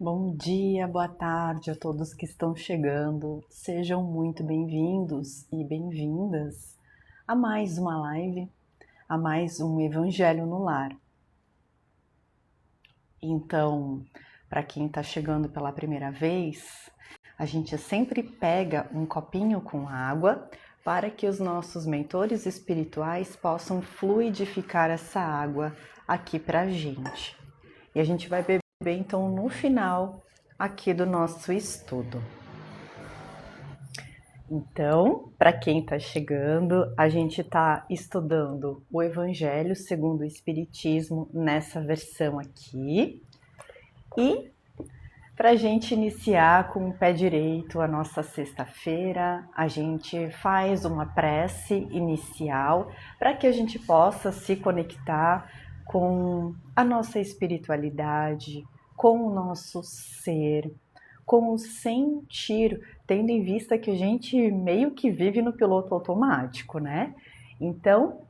Bom dia, boa tarde a todos que estão chegando. Sejam muito bem-vindos e bem-vindas a mais uma live, a mais um Evangelho no Lar. Então, para quem está chegando pela primeira vez, a gente sempre pega um copinho com água para que os nossos mentores espirituais possam fluidificar essa água aqui para a gente. E a gente vai beber então no final aqui do nosso estudo. Então, para quem está chegando, a gente está estudando o Evangelho segundo o Espiritismo nessa versão aqui. E para a gente iniciar com o pé direito a nossa sexta-feira, a gente faz uma prece inicial para que a gente possa se conectar com a nossa espiritualidade, com o nosso ser, com o sentir, tendo em vista que a gente meio que vive no piloto automático, né? Então,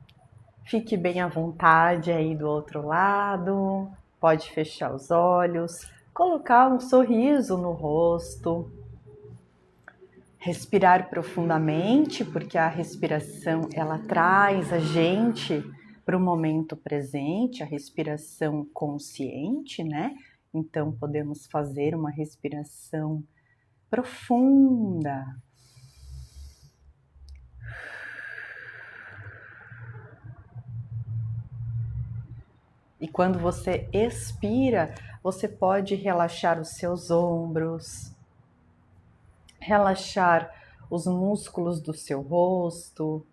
fique bem à vontade aí do outro lado, pode fechar os olhos, colocar um sorriso no rosto, respirar profundamente, porque a respiração ela traz a gente para o momento presente, a respiração consciente, né? Então podemos fazer uma respiração profunda. E quando você expira, você pode relaxar os seus ombros, relaxar os músculos do seu rosto,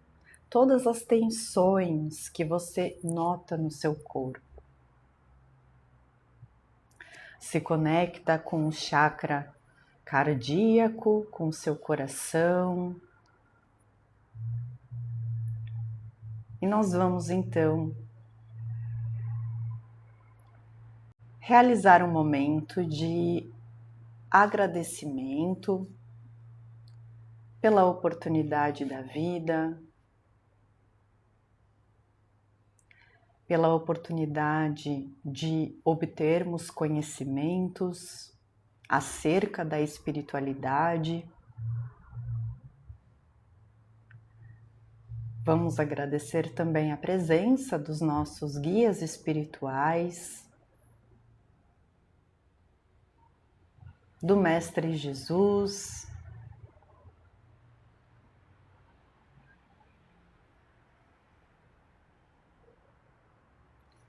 todas as tensões que você nota no seu corpo. Se conecta com o chakra cardíaco, com o seu coração. E nós vamos então realizar um momento de agradecimento pela oportunidade da vida, pela oportunidade de obtermos conhecimentos acerca da espiritualidade. Vamos agradecer também a presença dos nossos guias espirituais, do Mestre Jesus,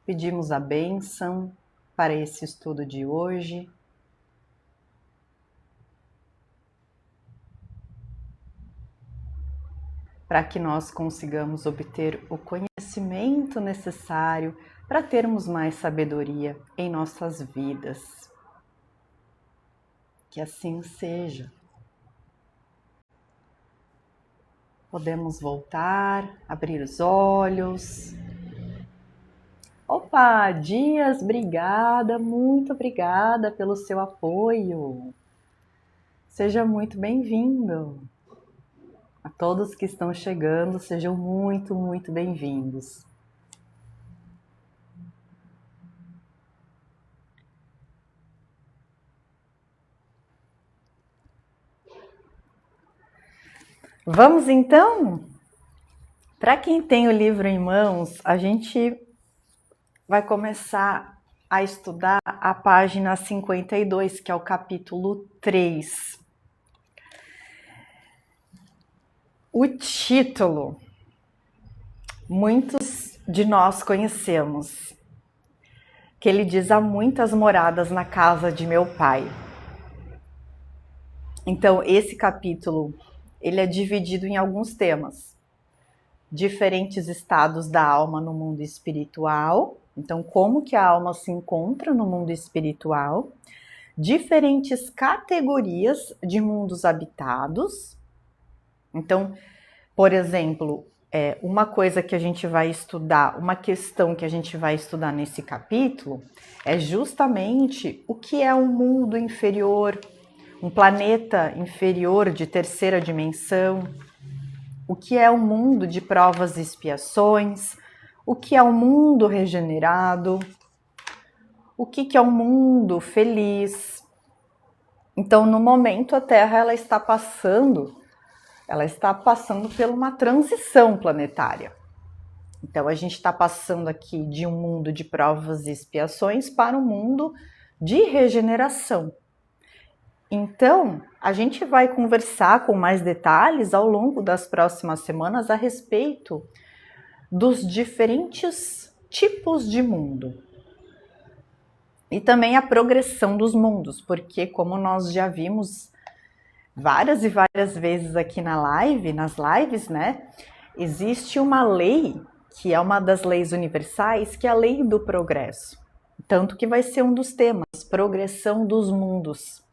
pedimos a bênção para esse estudo de hoje. Para que nós consigamos obter o conhecimento necessário para termos mais sabedoria em nossas vidas. Que assim seja. Podemos voltar, abrir os olhos. Opa, Dias, obrigada, muito obrigada pelo seu apoio. Seja muito bem-vindo. A todos que estão chegando, sejam muito, muito bem-vindos. Vamos então? Para quem tem o livro em mãos, a gente vai começar a estudar a página 52, que é o capítulo 3. O título, muitos de nós conhecemos, que ele diz: há muitas moradas na casa de meu pai. Então, esse capítulo, ele é dividido em alguns temas. Diferentes estados da alma no mundo espiritual. Então, como que a alma se encontra no mundo espiritual? Diferentes categorias de mundos habitados. Então, por exemplo, uma coisa que a gente vai estudar, uma questão que a gente vai estudar nesse capítulo é justamente o que é um mundo inferior, um planeta inferior de terceira dimensão, o que é um mundo de provas e expiações, o que é um mundo regenerado, o que é um mundo feliz, Então, no momento, a Terra ela está passando por uma transição planetária. Então, a gente está passando aqui de um mundo de provas e expiações para um mundo de regeneração. Então, a gente vai conversar com mais detalhes ao longo das próximas semanas a respeito dos diferentes tipos de mundo. E também a progressão dos mundos, porque como nós já vimos várias e várias vezes aqui nas lives, né? Existe uma lei, que é uma das leis universais, que é a lei do progresso. Tanto que vai ser um dos temas, progressão dos mundos.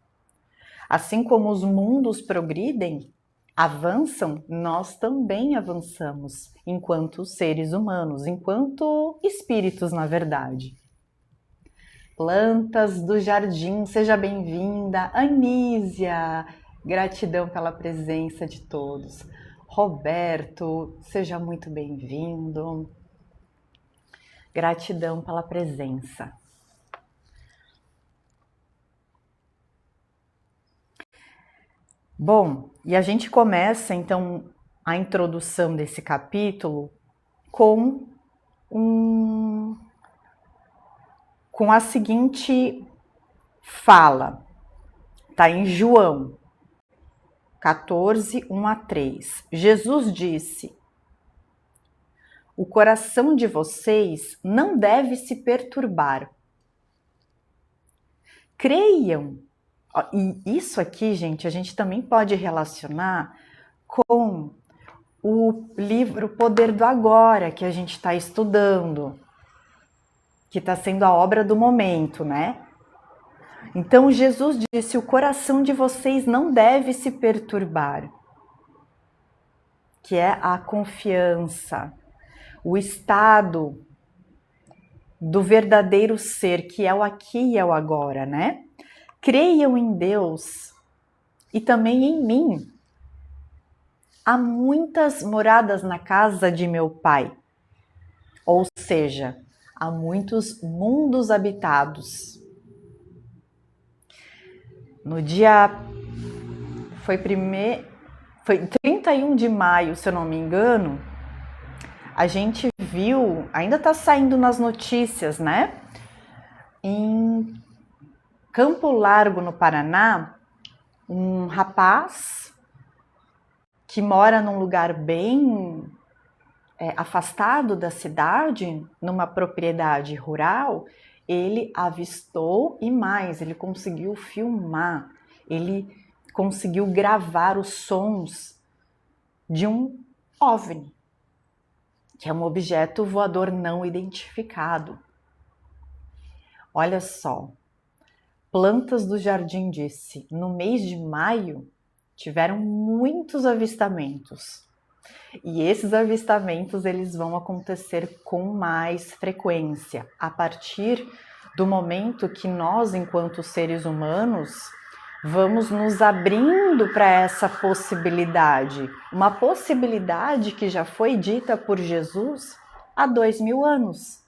Assim como os mundos progridem, avançam, nós também avançamos, enquanto seres humanos, enquanto espíritos, na verdade. Plantas do jardim, seja bem-vinda. Anísia, gratidão pela presença de todos. Roberto, seja muito bem-vindo. Gratidão pela presença. Bom, e a gente começa então a introdução desse capítulo com a seguinte fala, tá em João 14, 1 a 3. Jesus disse: o coração de vocês não deve se perturbar. Creiam. E isso aqui, gente, a gente também pode relacionar com o livro Poder do Agora, que a gente está estudando, que está sendo a obra do momento, né? Então Jesus disse: o coração de vocês não deve se perturbar, que é a confiança, o estado do verdadeiro ser, que é o aqui e é o agora, né? Creiam em Deus e também em mim. Há muitas moradas na casa de meu Pai, ou seja, há muitos mundos habitados. No dia foi 31 de maio, se eu não me engano, a gente viu, ainda está saindo nas notícias, né? Em Campo Largo, no Paraná, um rapaz que mora num lugar bem afastado da cidade, numa propriedade rural, ele avistou e mais, ele conseguiu filmar, ele conseguiu gravar os sons de um OVNI, que é um objeto voador não identificado. Olha só, Plantas do Jardim disse, no mês de maio tiveram muitos avistamentos. E esses avistamentos eles vão acontecer com mais frequência a partir do momento que nós, enquanto seres humanos, vamos nos abrindo para essa possibilidade. Uma possibilidade que já foi dita por Jesus há 2000 anos.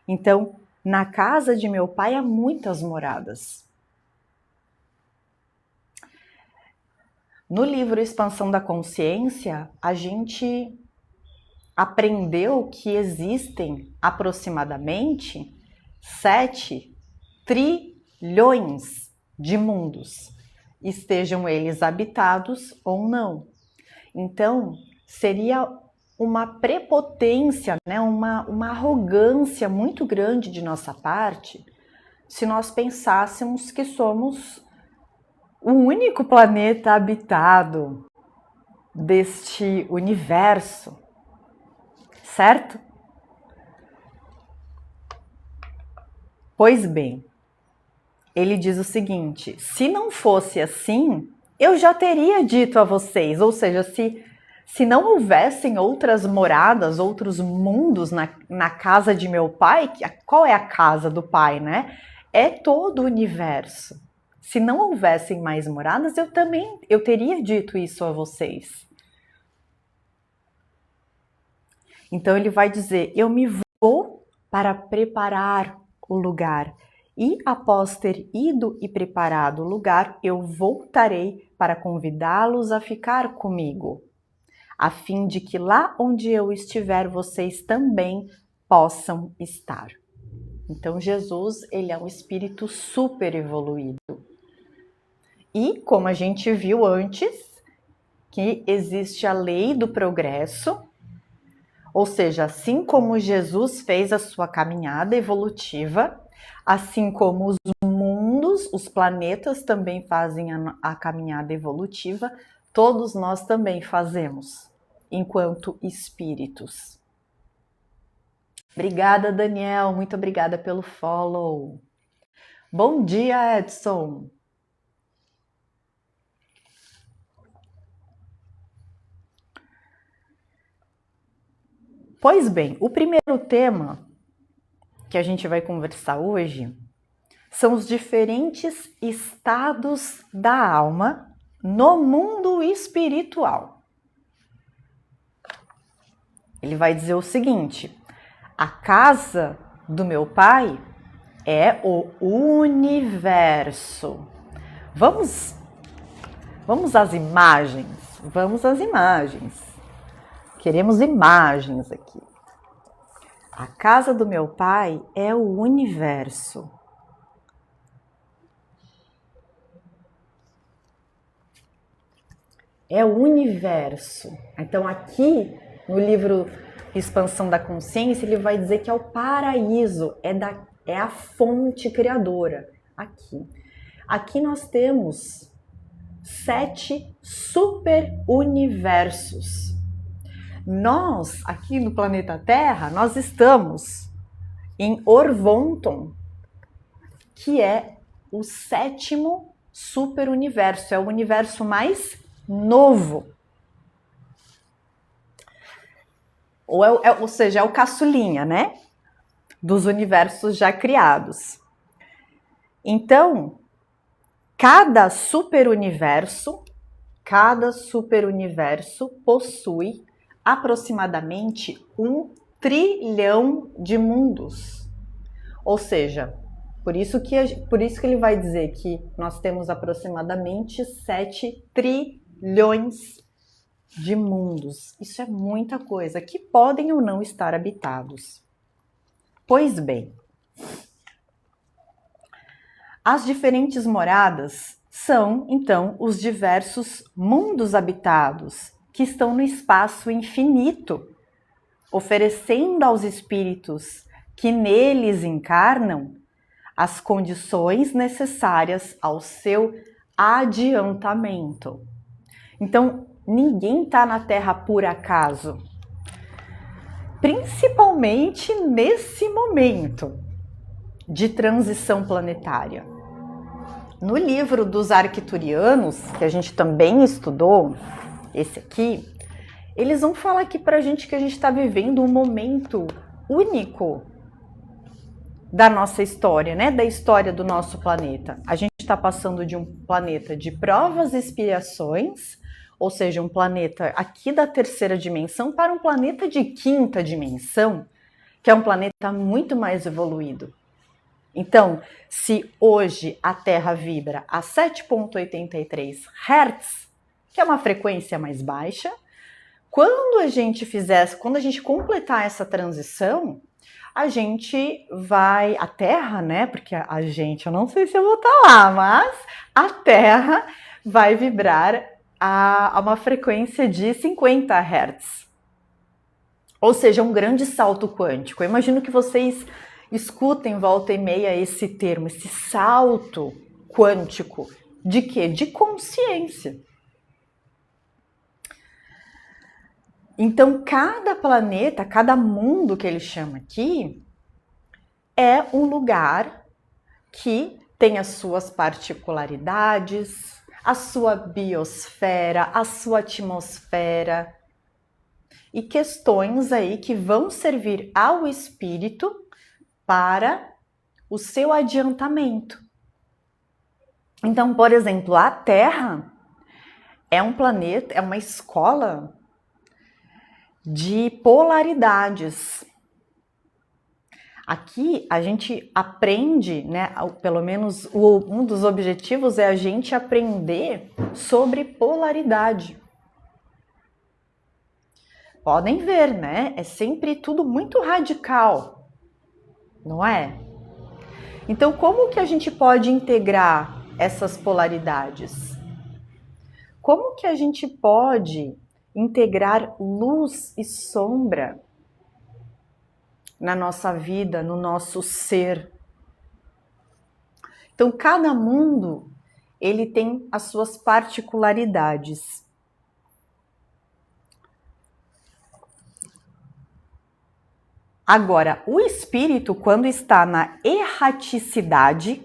Então, na casa de meu pai há muitas moradas. No livro Expansão da Consciência, a gente aprendeu que existem aproximadamente 7 trilhões de mundos, estejam eles habitados ou não. Então, seria uma prepotência, né? uma arrogância muito grande de nossa parte se nós pensássemos que somos o único planeta habitado deste universo, certo? Pois bem, ele diz o seguinte: se não fosse assim, eu já teria dito a vocês, ou seja, se não houvessem outras moradas, outros mundos na casa de meu pai, qual é a casa do pai, né? É todo o universo. Se não houvessem mais moradas, eu teria dito isso a vocês. Então ele vai dizer: eu me vou para preparar o lugar. E após ter ido e preparado o lugar, eu voltarei para convidá-los a ficar comigo, a fim de que lá onde eu estiver, vocês também possam estar. Então, Jesus, ele é um espírito super evoluído. E, como a gente viu antes, que existe a lei do progresso, ou seja, assim como Jesus fez a sua caminhada evolutiva, assim como os mundos, os planetas também fazem a caminhada evolutiva, todos nós também fazemos, enquanto espíritos. Obrigada, Daniel, muito obrigada pelo follow. Bom dia, Edson. Pois bem, o primeiro tema que a gente vai conversar hoje são os diferentes estados da alma no mundo espiritual. Ele vai dizer o seguinte: a casa do meu pai é o universo. Vamos às imagens? Vamos às imagens. Queremos imagens aqui. A casa do meu pai é o universo. É o universo. Então aqui no livro Expansão da Consciência, ele vai dizer que é o paraíso, é a fonte criadora. Aqui nós temos 7 super universos. Nós, aqui no planeta Terra, nós estamos em Orvonton, que é o 7º super universo, é o universo mais novo. Ou seja, é o caçulinha, né? Dos universos já criados. Então, cada super universo possui aproximadamente 1 trilhão de mundos. Ou seja, por isso que ele vai dizer que nós temos aproximadamente 7 trilhões de mundos. Isso é muita coisa, que podem ou não estar habitados. Pois bem, as diferentes moradas são, então, os diversos mundos habitados que estão no espaço infinito, oferecendo aos espíritos que neles encarnam as condições necessárias ao seu adiantamento. Então, ninguém está na Terra por acaso, principalmente nesse momento de transição planetária. No livro dos Arcturianos, que a gente também estudou, esse aqui, eles vão falar aqui pra gente que a gente está vivendo um momento único da nossa história, né? Da história do nosso planeta. A gente está passando de um planeta de provas e expiações, ou seja, um planeta aqui da 3ª dimensão, para um planeta de 5ª dimensão, que é um planeta muito mais evoluído. Então, se hoje a Terra vibra a 7,83 Hz, que é uma frequência mais baixa, quando a gente completar essa transição, a gente vai, a Terra, né? Porque a gente, eu não sei se eu vou estar lá, mas a Terra vai vibrar a uma frequência de 50 Hz. Ou seja, um grande salto quântico. Eu imagino que vocês escutem volta e meia esse termo, esse salto quântico. De quê? De consciência. Então, cada planeta, cada mundo que ele chama aqui, é um lugar que tem as suas particularidades, a sua biosfera, a sua atmosfera e questões aí que vão servir ao espírito para o seu adiantamento. Então, por exemplo, a Terra é um planeta, é uma escola de polaridades. Aqui a gente aprende, né? Pelo menos um dos objetivos é a gente aprender sobre polaridade. Podem ver, né? É sempre tudo muito radical, não é? Então, como que a gente pode integrar essas polaridades? Como que a gente pode integrar luz e sombra na nossa vida, no nosso ser? Então, cada mundo, ele tem as suas particularidades. Agora, o espírito, quando está na erraticidade,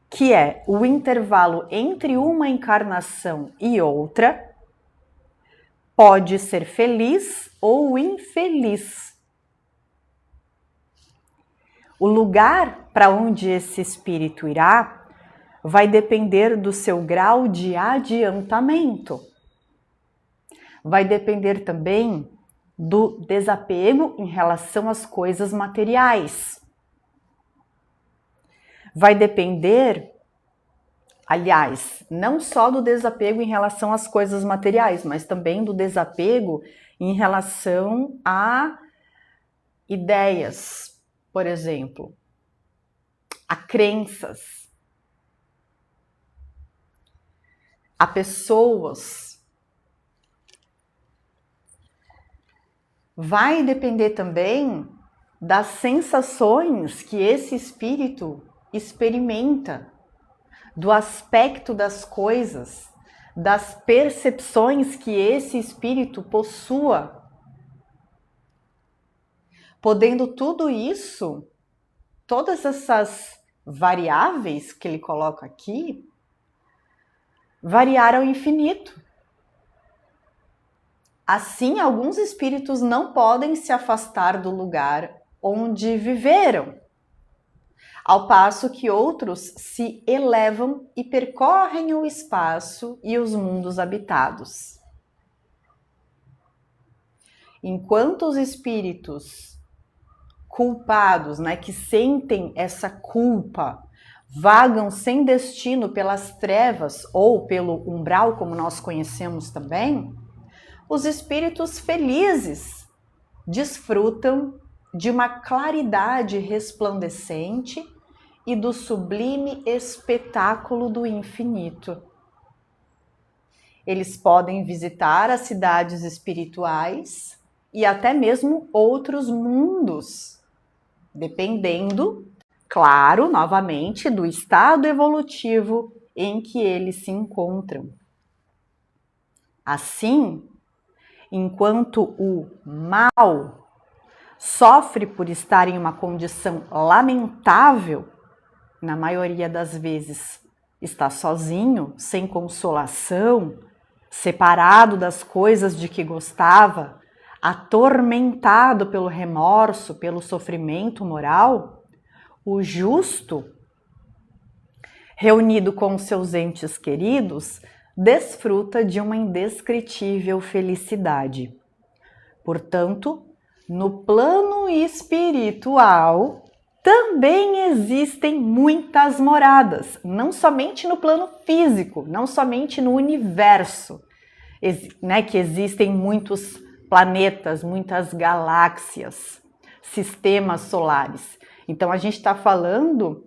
que é o intervalo entre uma encarnação e outra, pode ser feliz ou infeliz. O lugar para onde esse espírito irá vai depender do seu grau de adiantamento. Vai depender também do desapego em relação às coisas materiais. Vai depender, aliás, não só do desapego em relação às coisas materiais, mas também do desapego em relação a ideias, por exemplo, a crenças, a pessoas. Vai depender também das sensações que esse espírito experimenta, do aspecto das coisas, das percepções que esse espírito possua. Podendo tudo isso, todas essas variáveis que ele coloca aqui, variar ao infinito. Assim, alguns espíritos não podem se afastar do lugar onde viveram, ao passo que outros se elevam e percorrem o espaço e os mundos habitados. Enquanto os espíritos culpados, né, que sentem essa culpa, vagam sem destino pelas trevas ou pelo umbral, como nós conhecemos também, os espíritos felizes desfrutam de uma claridade resplandecente e do sublime espetáculo do infinito. Eles podem visitar as cidades espirituais e até mesmo outros mundos, dependendo, claro, novamente, do estado evolutivo em que eles se encontram. Assim, enquanto o mal sofre por estar em uma condição lamentável, na maioria das vezes está sozinho, sem consolação, separado das coisas de que gostava, atormentado pelo remorso, pelo sofrimento moral, o justo, reunido com seus entes queridos, desfruta de uma indescritível felicidade. Portanto, no plano espiritual também existem muitas moradas, não somente no plano físico, não somente no universo, né, que existem muitos planetas, muitas galáxias, sistemas solares. Então a gente está falando...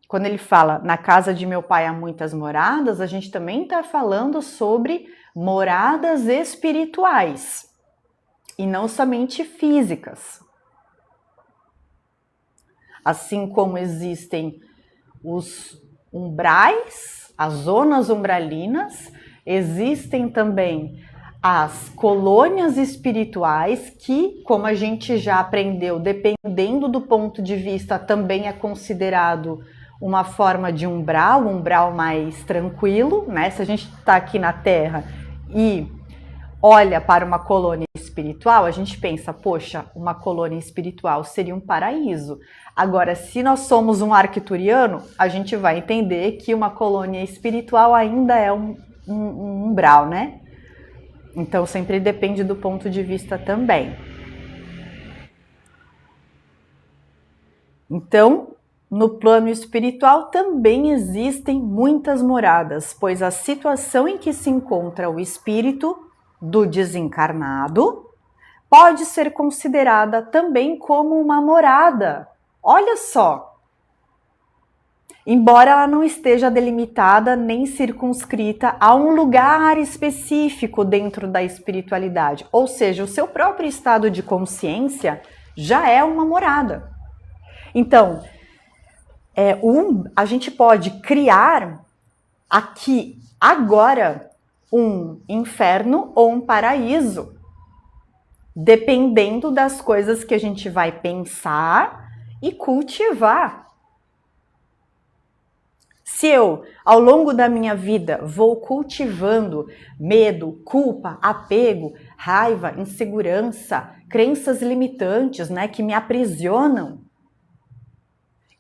Quando ele fala, na casa de meu pai há muitas moradas, a gente também está falando sobre moradas espirituais e não somente físicas. Assim como existem os umbrais, as zonas umbralinas, existem também as colônias espirituais que, como a gente já aprendeu, dependendo do ponto de vista, também é considerado uma forma de umbral, um umbral mais tranquilo, né? Se a gente está aqui na Terra e olha para uma colônia espiritual, a gente pensa, poxa, uma colônia espiritual seria um paraíso. Agora, se nós somos um arcturiano, a gente vai entender que uma colônia espiritual ainda é um umbral, né? Então, sempre depende do ponto de vista também. Então, no plano espiritual também existem muitas moradas, pois a situação em que se encontra o espírito do desencarnado pode ser considerada também como uma morada. Olha só! Embora ela não esteja delimitada nem circunscrita a um lugar específico dentro da espiritualidade, ou seja, o seu próprio estado de consciência já é uma morada. Então, a gente pode criar aqui, agora, um inferno ou um paraíso, dependendo das coisas que a gente vai pensar e cultivar. Se eu, ao longo da minha vida, vou cultivando medo, culpa, apego, raiva, insegurança, crenças limitantes, né, que me aprisionam,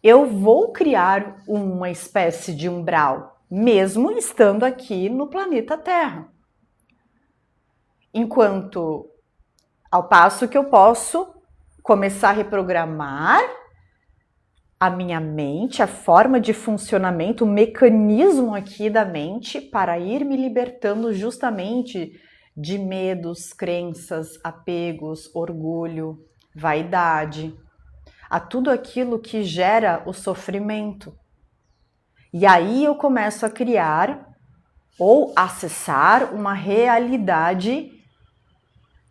eu vou criar uma espécie de umbral, mesmo estando aqui no planeta Terra. Ao passo que eu posso começar a reprogramar a minha mente, a forma de funcionamento, o mecanismo aqui da mente para ir me libertando justamente de medos, crenças, apegos, orgulho, vaidade, a tudo aquilo que gera o sofrimento. E aí eu começo a criar ou acessar uma realidade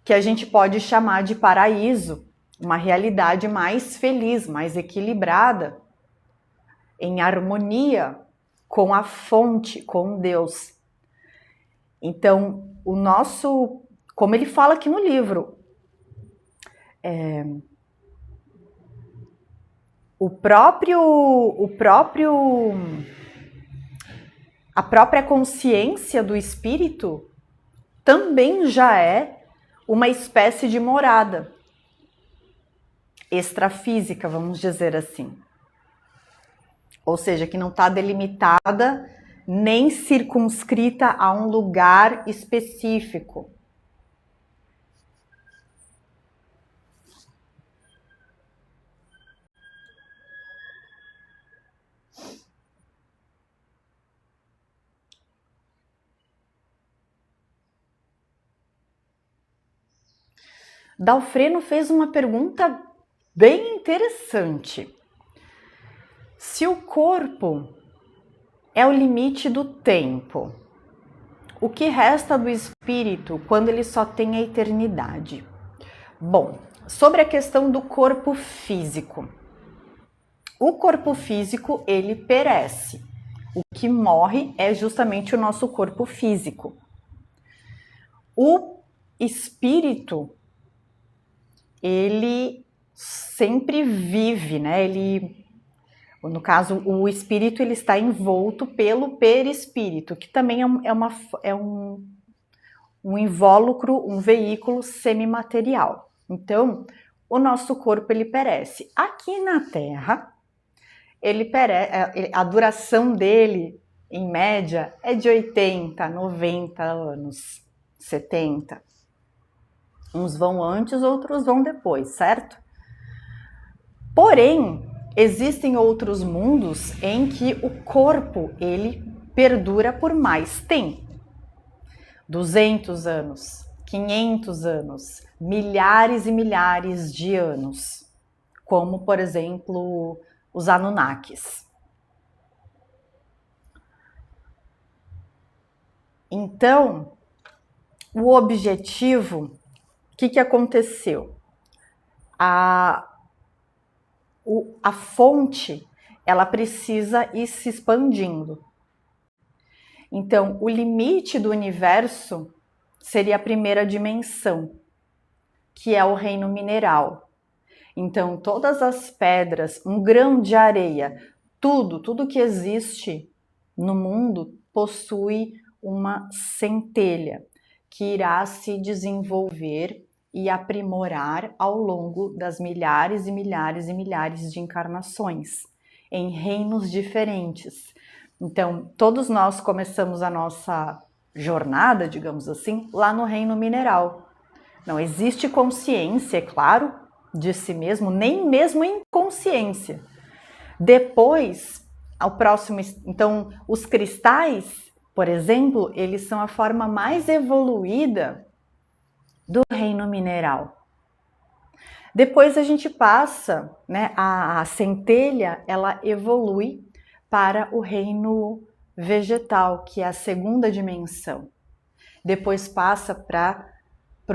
que a gente pode chamar de paraíso, uma realidade mais feliz, mais equilibrada, em harmonia com a fonte, com Deus. Então, como ele fala aqui no livro, a própria consciência do espírito também já é uma espécie de morada extrafísica, vamos dizer assim. Ou seja, que não está delimitada nem circunscrita a um lugar específico. Dalfreno fez uma pergunta bem interessante. Se o corpo é o limite do tempo, o que resta do espírito quando ele só tem a eternidade? Bom, sobre a questão do corpo físico. O corpo físico, ele perece. O que morre é justamente o nosso corpo físico. O espírito, ele sempre vive, né? No caso, o espírito ele está envolto pelo perispírito, que também é um invólucro, um veículo semimaterial. Então, o nosso corpo ele perece. Aqui na Terra, a duração dele, em média, é de 80, 90 anos, 70. Uns vão antes, outros vão depois, certo? Porém, existem outros mundos em que o corpo ele perdura por mais tempo. 200 anos, 500 anos, milhares e milhares de anos, como, por exemplo, os Anunnakis. Então, o objetivo, o que aconteceu? A fonte, ela precisa ir se expandindo. Então, o limite do universo seria a primeira dimensão, que é o reino mineral. Então, todas as pedras, um grão de areia, tudo que existe no mundo possui uma centelha que irá se desenvolver e aprimorar ao longo das milhares e milhares e milhares de encarnações, em reinos diferentes. Então, todos nós começamos a nossa jornada, digamos assim, lá no reino mineral. Não existe consciência, é claro, de si mesmo, nem mesmo inconsciência. Depois, ao próximo, então, os cristais, por exemplo, eles são a forma mais evoluída do reino mineral. Depois a gente passa, né, a centelha, ela evolui para o reino vegetal, que é a segunda dimensão. Depois passa para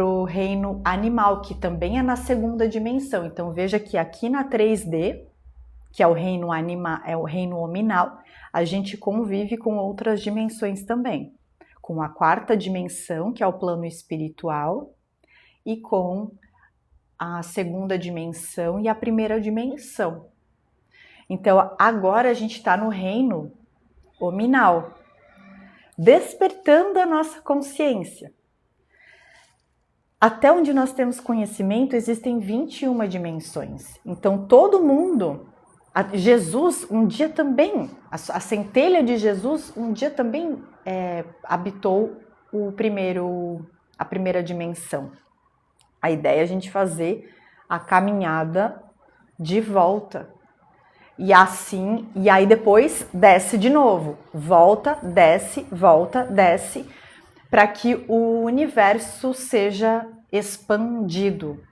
o reino animal, que também é na segunda dimensão. Então veja que aqui na 3D, que é o reino animal, é o reino hominal, a gente convive com outras dimensões também, com a quarta dimensão, que é o plano espiritual, e com a segunda dimensão e a primeira dimensão. Então agora a gente está no reino hominal, despertando a nossa consciência. Até onde nós temos conhecimento, existem 21 dimensões. Então todo mundo, Jesus um dia também, a centelha de Jesus um dia também habitou a primeira dimensão. A ideia é a gente fazer a caminhada de volta. E assim, e aí depois desce de novo. Volta, desce, para que o universo seja expandido.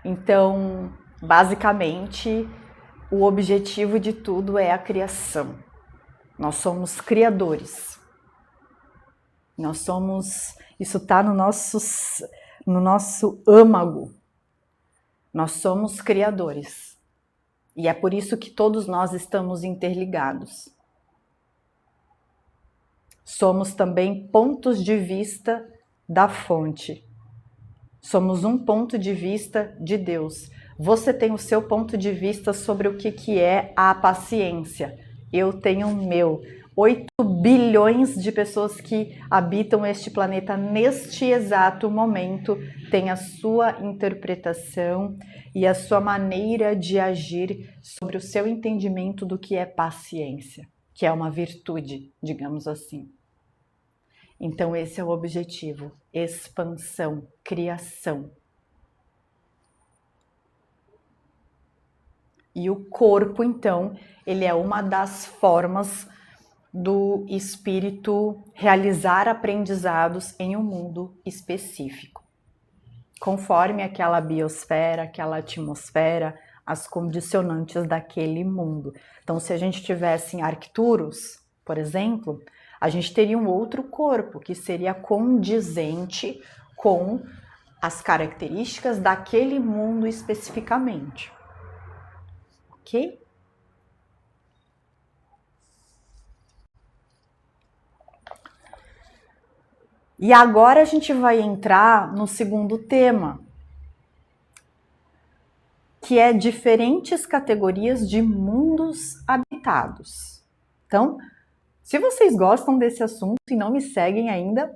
Então, basicamente, o objetivo de tudo é a criação. Nós somos criadores. Isso está no nosso âmago. Nós somos criadores. E é por isso que todos nós estamos interligados. Somos também pontos de vista da fonte. Somos um ponto de vista de Deus. Você tem o seu ponto de vista sobre o que é a paciência. Eu tenho o meu. 8 bilhões de pessoas que habitam este planeta neste exato momento têm a sua interpretação e a sua maneira de agir sobre o seu entendimento do que é paciência, que é uma virtude, digamos assim. Então esse é o objetivo, expansão, criação. E o corpo, então, ele é uma das formas do espírito realizar aprendizados em um mundo específico, conforme aquela biosfera, aquela atmosfera, as condicionantes daquele mundo. Então, se a gente tivesse em Arcturus, por exemplo, a gente teria um outro corpo que seria condizente com as características daquele mundo especificamente. Ok? E agora a gente vai entrar no segundo tema, que é diferentes categorias de mundos habitados. Então, se vocês gostam desse assunto e não me seguem ainda,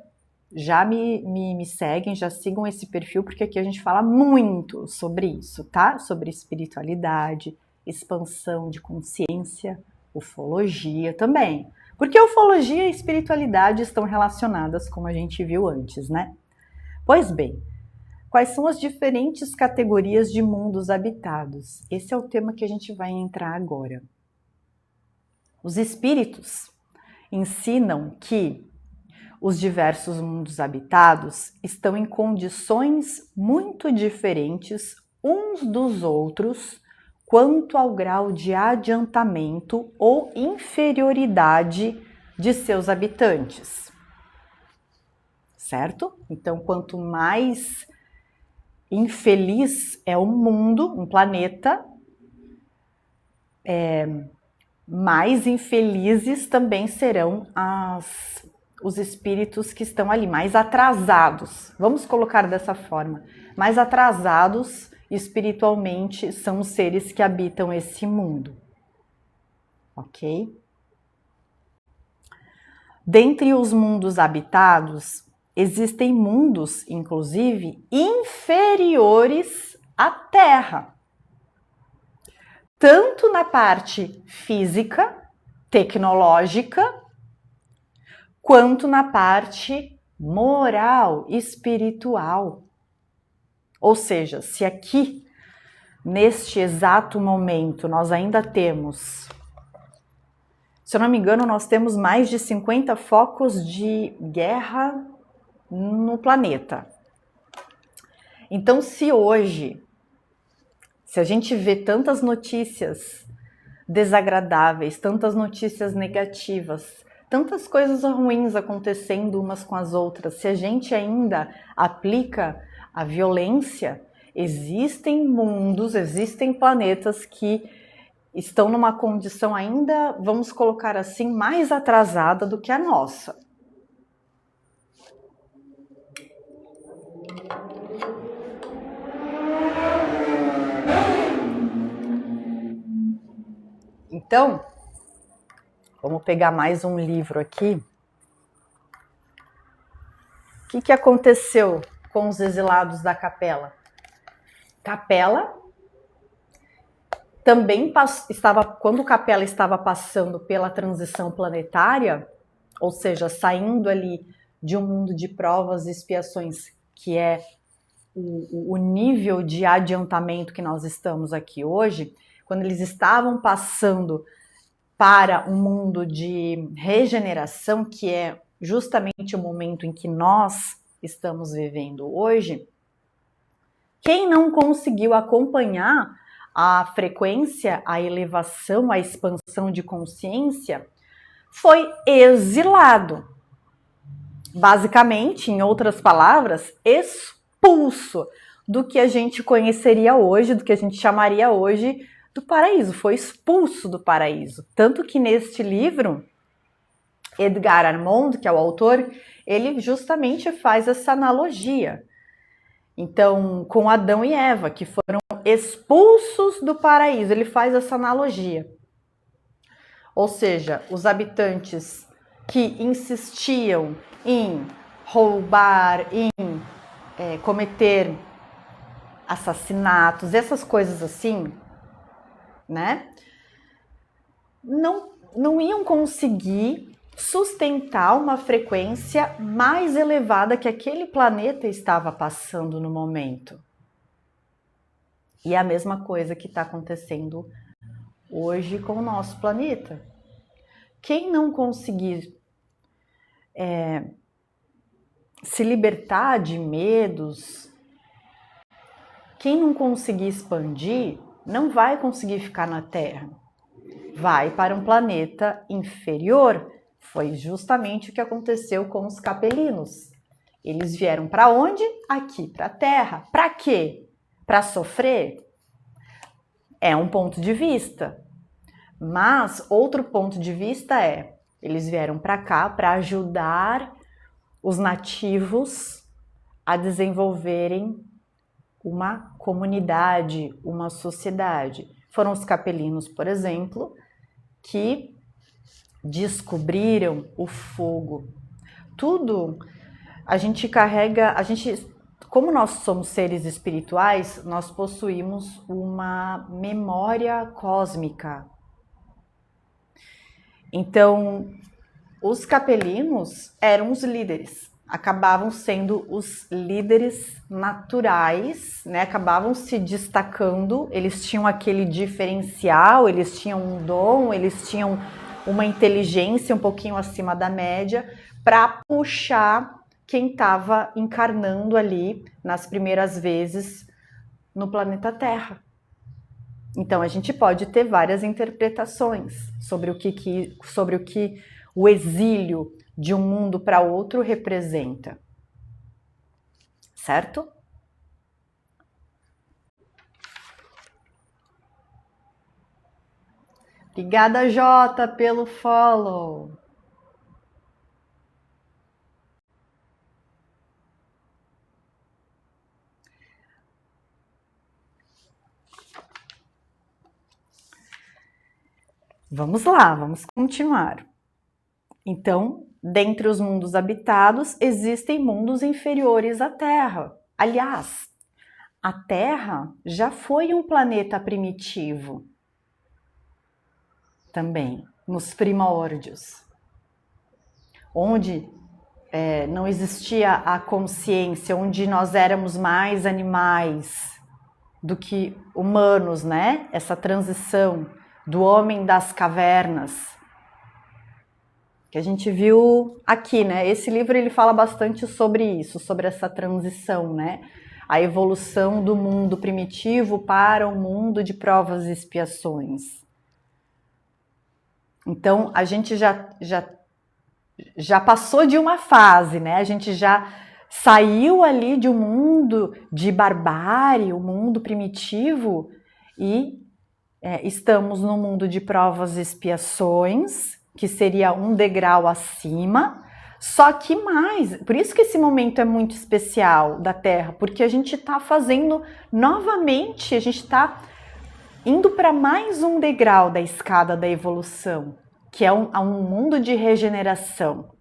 já me seguem, já sigam esse perfil, porque aqui a gente fala muito sobre isso, tá? Sobre espiritualidade, expansão de consciência, ufologia também. Porque ufologia e espiritualidade estão relacionadas, como a gente viu antes, né? Pois bem, quais são as diferentes categorias de mundos habitados? Esse é o tema que a gente vai entrar agora. Os espíritos ensinam que os diversos mundos habitados estão em condições muito diferentes uns dos outros quanto ao grau de adiantamento ou inferioridade de seus habitantes. Certo? Então, quanto mais infeliz é um mundo, um planeta, mais infelizes também serão os espíritos que estão ali, mais atrasados. Vamos colocar dessa forma. Mais atrasados espiritualmente são os seres que habitam esse mundo. Ok? Dentre os mundos habitados, existem mundos, inclusive, inferiores à Terra. Tanto na parte física, tecnológica, quanto na parte moral, espiritual. Ou seja, se aqui, neste exato momento, nós ainda temos Se eu não me engano, nós temos mais de 50 focos de guerra no planeta. Então, se hoje, se a gente vê tantas notícias desagradáveis, tantas notícias negativas, tantas coisas ruins acontecendo umas com as outras, se a gente ainda aplica a violência, existem mundos, existem planetas que estão numa condição ainda, vamos colocar assim, mais atrasada do que a nossa. Então, vamos pegar mais um livro aqui. O que aconteceu com os exilados da Capela? Capela também estava, quando Capela estava passando pela transição planetária, ou seja, saindo ali de um mundo de provas e expiações, que é o nível de adiantamento que nós estamos aqui hoje, quando eles estavam passando para um mundo de regeneração, que é justamente o momento em que nós estamos vivendo hoje, quem não conseguiu acompanhar a frequência, a elevação, a expansão de consciência, foi exilado. Basicamente, em outras palavras, expulso do que a gente conheceria hoje, do que a gente chamaria hoje do paraíso. Foi expulso do paraíso. Tanto que neste livro, Edgar Armond, que é o autor, ele justamente faz essa analogia. Então, com Adão e Eva, que foram expulsos do paraíso, ele faz essa analogia. Ou seja, os habitantes que insistiam em roubar, em cometer assassinatos, essas coisas assim, né? Não iam conseguir sustentar uma frequência mais elevada que aquele planeta estava passando no momento. E é a mesma coisa que está acontecendo hoje com o nosso planeta. Quem não conseguir se libertar de medos, quem não conseguir expandir, não vai conseguir ficar na Terra. Vai para um planeta inferior. Foi justamente o que aconteceu com os capelinos. Eles vieram para onde? Aqui, para a Terra. Para quê? Para sofrer? É um ponto de vista. Mas outro ponto de vista é, eles vieram para cá para ajudar os nativos a desenvolverem uma comunidade, uma sociedade. Foram os capelinos, por exemplo, que descobriram o fogo. Tudo a gente carrega, como nós somos seres espirituais, nós possuímos uma memória cósmica. Então, os capelinos eram os líderes, acabavam sendo os líderes naturais, né? Acabavam se destacando, eles tinham aquele diferencial, eles tinham um dom, eles tinham uma inteligência um pouquinho acima da média para puxar quem estava encarnando ali nas primeiras vezes no planeta Terra. Então a gente pode ter várias interpretações sobre o que o exílio de um mundo para outro representa. Certo? Obrigada, Jota, pelo follow. Vamos lá, vamos continuar. Então, dentre os mundos habitados, existem mundos inferiores à Terra. Aliás, a Terra já foi um planeta primitivo. Também, nos primórdios. Onde não existia a consciência, onde nós éramos mais animais do que humanos, né? Essa transição do homem das cavernas que a gente viu aqui, né? Esse livro ele fala bastante sobre isso, sobre essa transição, né? A evolução do mundo primitivo para um mundo de provas e expiações. Então, a gente já passou de uma fase, né? A gente já saiu ali de um mundo de barbárie, o mundo primitivo, e estamos no mundo de provas e expiações, que seria um degrau acima, só que mais, por isso que esse momento é muito especial da Terra, porque a gente está fazendo novamente, a gente está indo para mais um degrau da escada da evolução, que é um mundo de regeneração.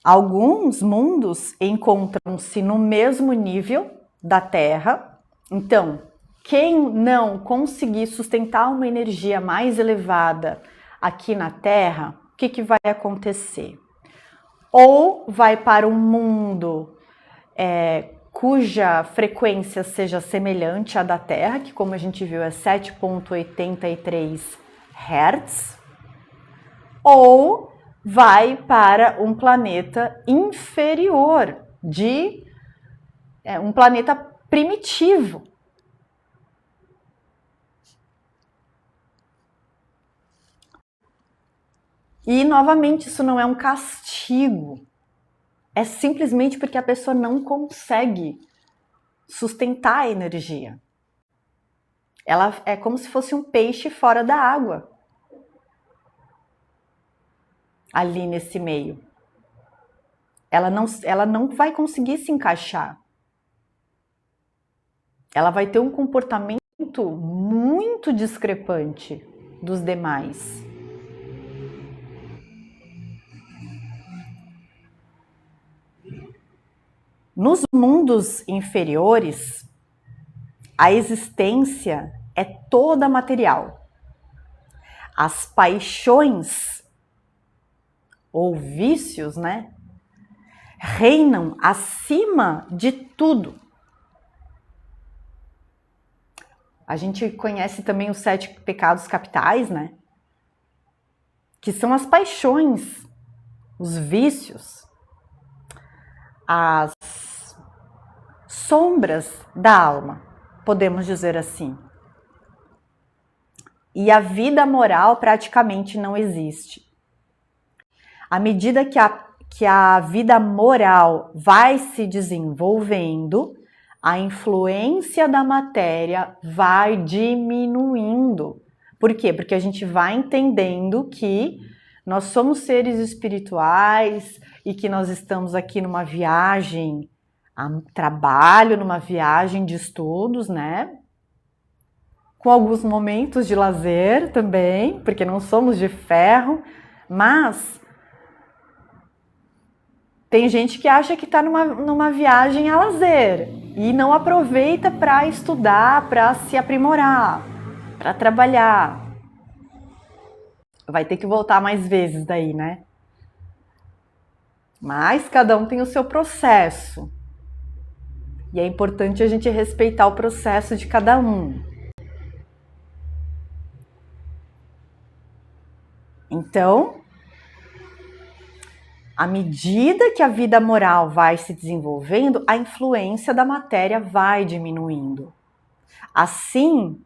Alguns mundos encontram-se no mesmo nível da Terra, então quem não conseguir sustentar uma energia mais elevada aqui na Terra, o que vai acontecer? Ou vai para um mundo cuja frequência seja semelhante à da Terra, que como a gente viu é 7,83 Hz, ou vai para um planeta inferior, um planeta primitivo. E, novamente, isso não é um castigo. É simplesmente porque a pessoa não consegue sustentar a energia. Ela é como se fosse um peixe fora da água. Ali nesse meio. Ela não vai conseguir se encaixar. Ela vai ter um comportamento muito discrepante dos demais. Nos mundos inferiores, a existência é toda material. As paixões ou vícios, né, reinam acima de tudo. A gente conhece também os 7 pecados capitais, né? Que são as paixões, os vícios, as sombras da alma, podemos dizer assim. E a vida moral praticamente não existe. À medida que a vida moral vai se desenvolvendo, a influência da matéria vai diminuindo. Por quê? Porque a gente vai entendendo que nós somos seres espirituais e que nós estamos aqui numa viagem a trabalho, numa viagem de estudos, né? Com alguns momentos de lazer também, porque não somos de ferro, mas tem gente que acha que está numa viagem a lazer e não aproveita para estudar, para se aprimorar, para trabalhar. Vai ter que voltar mais vezes daí, né? Mas cada um tem o seu processo. E é importante a gente respeitar o processo de cada um. Então, à medida que a vida moral vai se desenvolvendo, a influência da matéria vai diminuindo. Assim,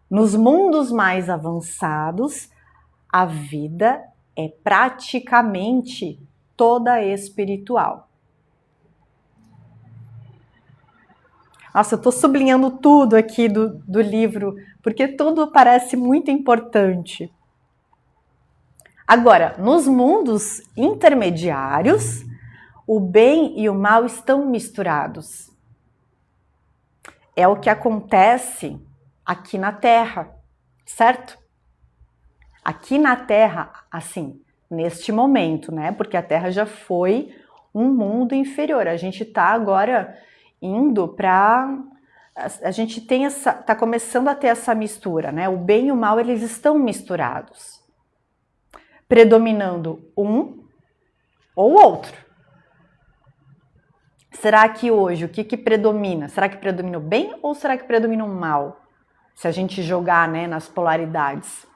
nos mundos mais avançados, a vida é praticamente toda espiritual. Nossa, eu estou sublinhando tudo aqui do livro, porque tudo parece muito importante. Agora, nos mundos intermediários, o bem e o mal estão misturados. É o que acontece aqui na Terra, certo? Aqui na Terra, assim, neste momento, né? Porque a Terra já foi um mundo inferior. A gente está agora indo para... A gente tá começando a ter essa mistura, né? O bem e o mal, eles estão misturados. Predominando um ou outro. Será que hoje o que predomina? Será que predomina o bem ou será que predomina o mal? Se a gente jogar, né, nas polaridades.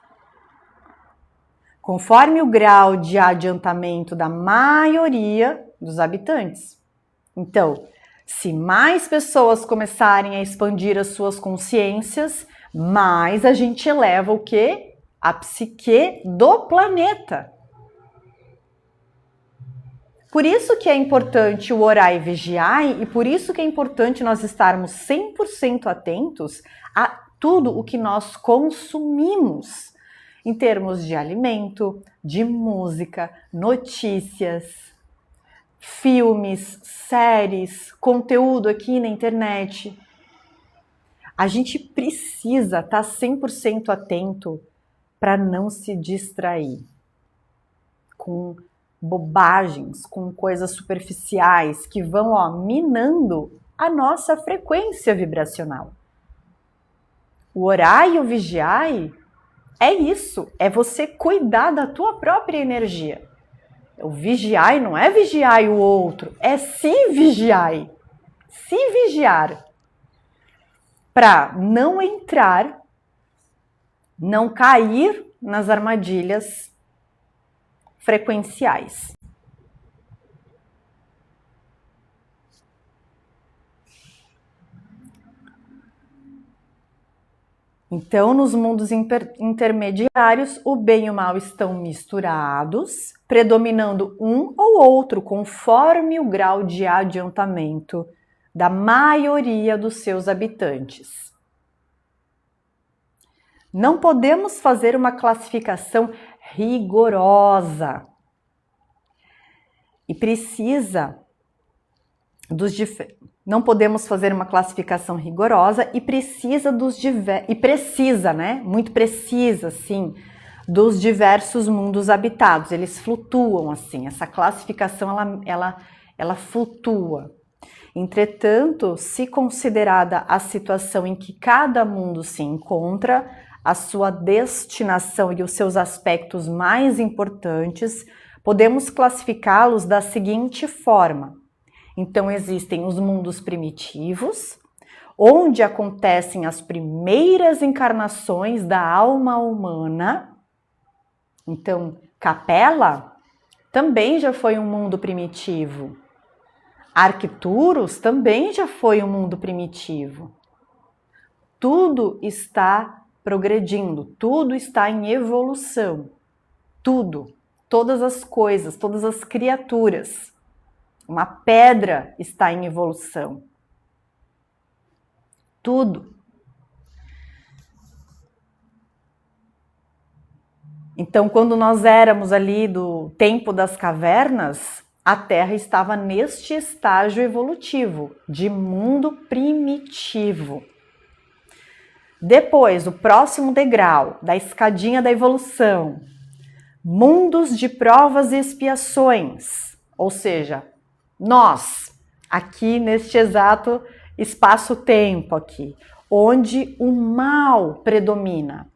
conforme o grau de adiantamento da maioria dos habitantes. Então, se mais pessoas começarem a expandir as suas consciências, mais a gente eleva o quê? A psique do planeta. Por isso que é importante o orar e vigiar, e por isso que é importante nós estarmos 100% atentos a tudo o que nós consumimos, em termos de alimento, de música, notícias, filmes, séries, conteúdo aqui na internet. A gente precisa estar 100% atento para não se distrair com bobagens, com coisas superficiais que vão minando a nossa frequência vibracional. O orar e o vigiar é isso, é você cuidar da tua própria energia. O vigiar não é vigiar o outro, é se vigiar. Se vigiar. Para não entrar, não cair nas armadilhas frequenciais. Então, nos mundos intermediários, o bem e o mal estão misturados, predominando um ou outro conforme o grau de adiantamento da maioria dos seus habitantes. Não podemos fazer uma classificação rigorosa e precisa não podemos fazer uma classificação rigorosa e precisa muito precisa, sim, dos diversos mundos habitados. Eles flutuam assim. Essa classificação ela flutua. Entretanto, se considerada a situação em que cada mundo se encontra, a sua destinação e os seus aspectos mais importantes, podemos classificá-los da seguinte forma. Então, existem os mundos primitivos, onde acontecem as primeiras encarnações da alma humana. Então, Capela também já foi um mundo primitivo. Arcturus também já foi um mundo primitivo. Tudo está progredindo, tudo está em evolução. Tudo, todas as coisas, todas as criaturas. Uma pedra está em evolução. Tudo. Então, quando nós éramos ali do tempo das cavernas, a Terra estava neste estágio evolutivo, de mundo primitivo. Depois, o próximo degrau da escadinha da evolução, mundos de provas e expiações, ou seja, nós, aqui neste exato espaço-tempo aqui, onde o mal predomina.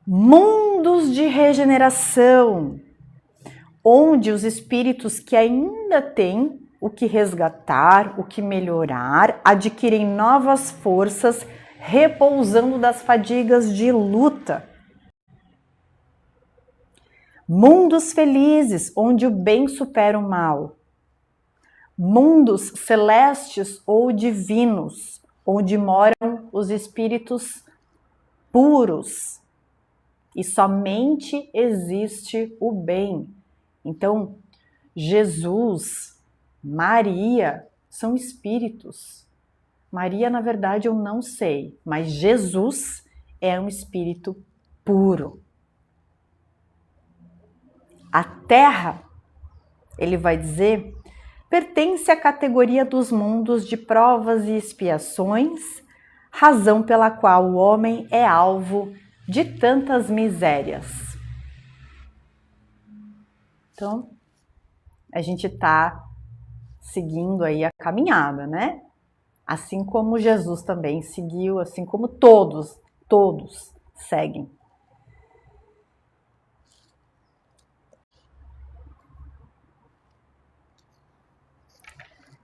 Mundos de regeneração, onde os espíritos que ainda têm o que resgatar, o que melhorar, adquirem novas forças, repousando das fadigas de luta. Mundos felizes, onde o bem supera o mal. Mundos celestes ou divinos, onde moram os espíritos puros. E somente existe o bem. Então, Jesus, Maria, são espíritos. Maria, na verdade, eu não sei, mas Jesus é um espírito puro. A Terra, ele vai dizer, pertence à categoria dos mundos de provas e expiações, razão pela qual o homem é alvo de tantas misérias. Então, a gente está seguindo aí a caminhada, né? Assim como Jesus também seguiu, assim como todos seguem.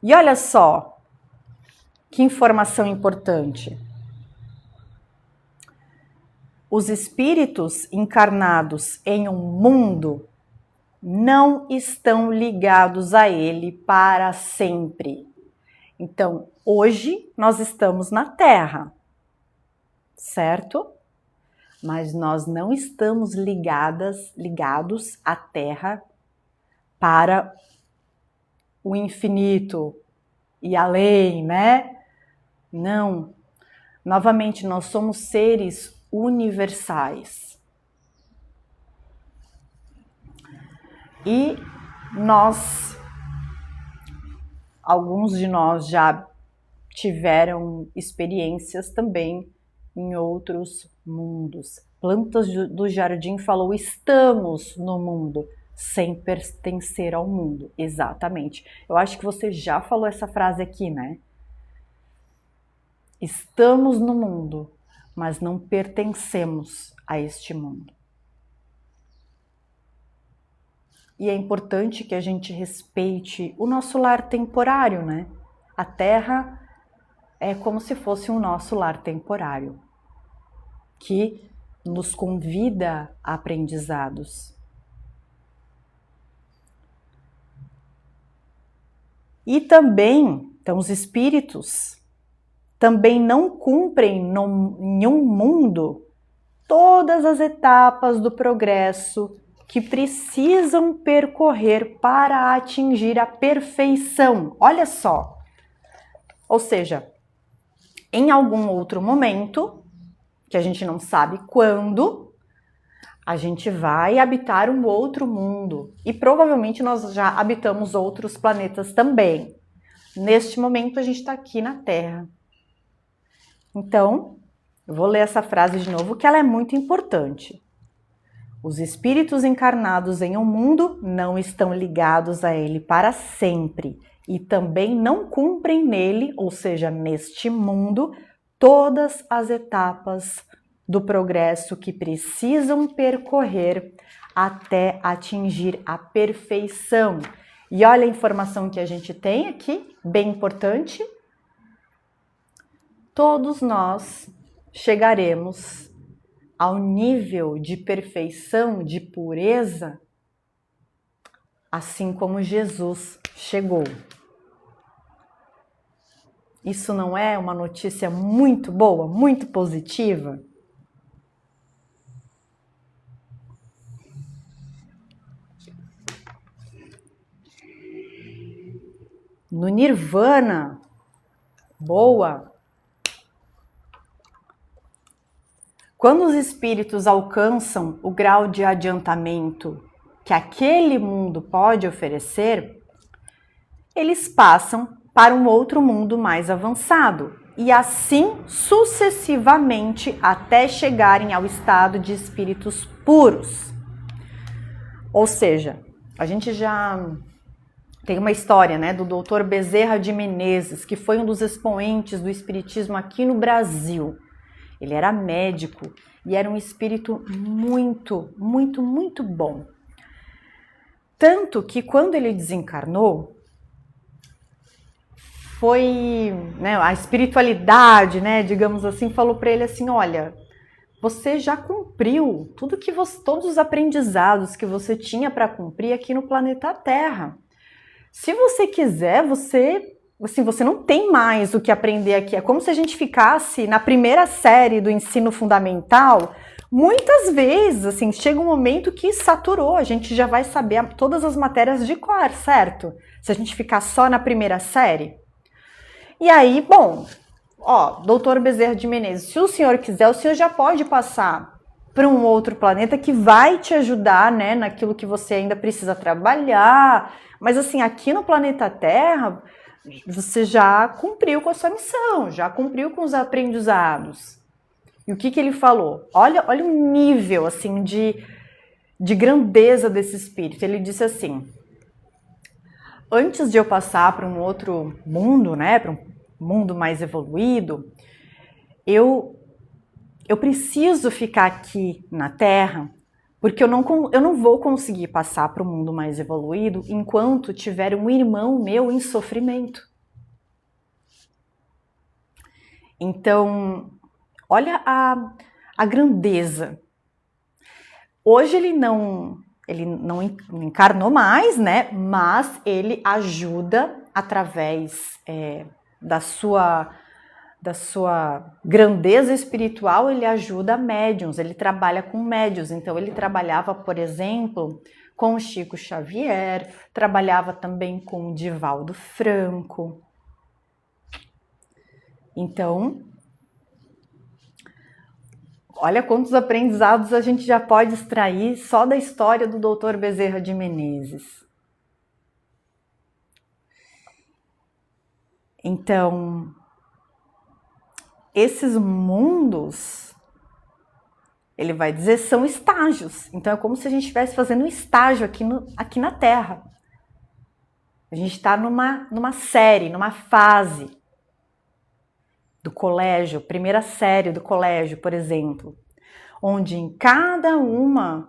E olha só, que informação importante. Os espíritos encarnados em um mundo não estão ligados a ele para sempre. Então, hoje nós estamos na Terra, certo? Mas nós não estamos ligados à Terra para o infinito e além, né? Não. Novamente, nós somos seres universais. E alguns de nós já tiveram experiências também em outros mundos. Plantas do Jardim falou: estamos no mundo, sem pertencer ao mundo. Exatamente. Eu acho que você já falou essa frase aqui, né? Estamos no mundo, mas não pertencemos a este mundo. E é importante que a gente respeite o nosso lar temporário, né? A Terra é como se fosse o nosso lar temporário, que nos convida a aprendizados. E também, então, os espíritos também não cumprem em um mundo todas as etapas do progresso que precisam percorrer para atingir a perfeição. Olha só. Ou seja, em algum outro momento, que a gente não sabe quando, a gente vai habitar um outro mundo. E provavelmente nós já habitamos outros planetas também. Neste momento, a gente está aqui na Terra. Então, eu vou ler essa frase de novo, que ela é muito importante. Os espíritos encarnados em um mundo não estão ligados a ele para sempre e também não cumprem nele, ou seja, neste mundo, todas as etapas do progresso que precisam percorrer até atingir a perfeição. E olha a informação que a gente tem aqui, bem importante. Todos nós chegaremos ao nível de perfeição, de pureza, assim como Jesus chegou. Isso não é uma notícia muito boa, muito positiva? No Nirvana, boa. Quando os espíritos alcançam o grau de adiantamento que aquele mundo pode oferecer, eles passam para um outro mundo mais avançado e assim sucessivamente até chegarem ao estado de espíritos puros. Ou seja, a gente já tem uma história, né, do Dr. Bezerra de Menezes, que foi um dos expoentes do espiritismo aqui no Brasil. Ele era médico e era um espírito muito, muito, muito bom. Tanto que quando ele desencarnou, foi, né, a espiritualidade, né, digamos assim, falou para ele assim: olha, você já cumpriu tudo que todos os aprendizados que você tinha para cumprir aqui no planeta Terra. Se você quiser, você não tem mais o que aprender aqui. É como se a gente ficasse na primeira série do ensino fundamental. Muitas vezes, assim, chega um momento que saturou, a gente já vai saber todas as matérias de cor, certo? Se a gente ficar só na primeira série. E aí, bom, doutor Bezerra de Menezes, se o senhor quiser, o senhor já pode passar para um outro planeta que vai te ajudar, né, naquilo que você ainda precisa trabalhar. Mas assim, aqui no planeta Terra, você já cumpriu com a sua missão, já cumpriu com os aprendizados. E o que ele falou? Olha o nível assim de grandeza desse espírito. Ele disse assim: antes de eu passar para um outro mundo, né, para um mundo mais evoluído, eu preciso ficar aqui na Terra, porque eu não vou conseguir passar para o mundo mais evoluído enquanto tiver um irmão meu em sofrimento. Então, olha a grandeza. Hoje ele não encarnou mais, né? Mas ele ajuda através da sua grandeza espiritual, ele ajuda médiuns, ele trabalha com médiuns. Então ele trabalhava, por exemplo, com o Chico Xavier, trabalhava também com o Divaldo Franco. Então, olha quantos aprendizados a gente já pode extrair só da história do Dr. Bezerra de Menezes. Então, esses mundos, ele vai dizer, são estágios. Então, é como se a gente estivesse fazendo um estágio aqui na Terra. A gente está numa série, numa fase do colégio, primeira série do colégio, por exemplo, onde em cada um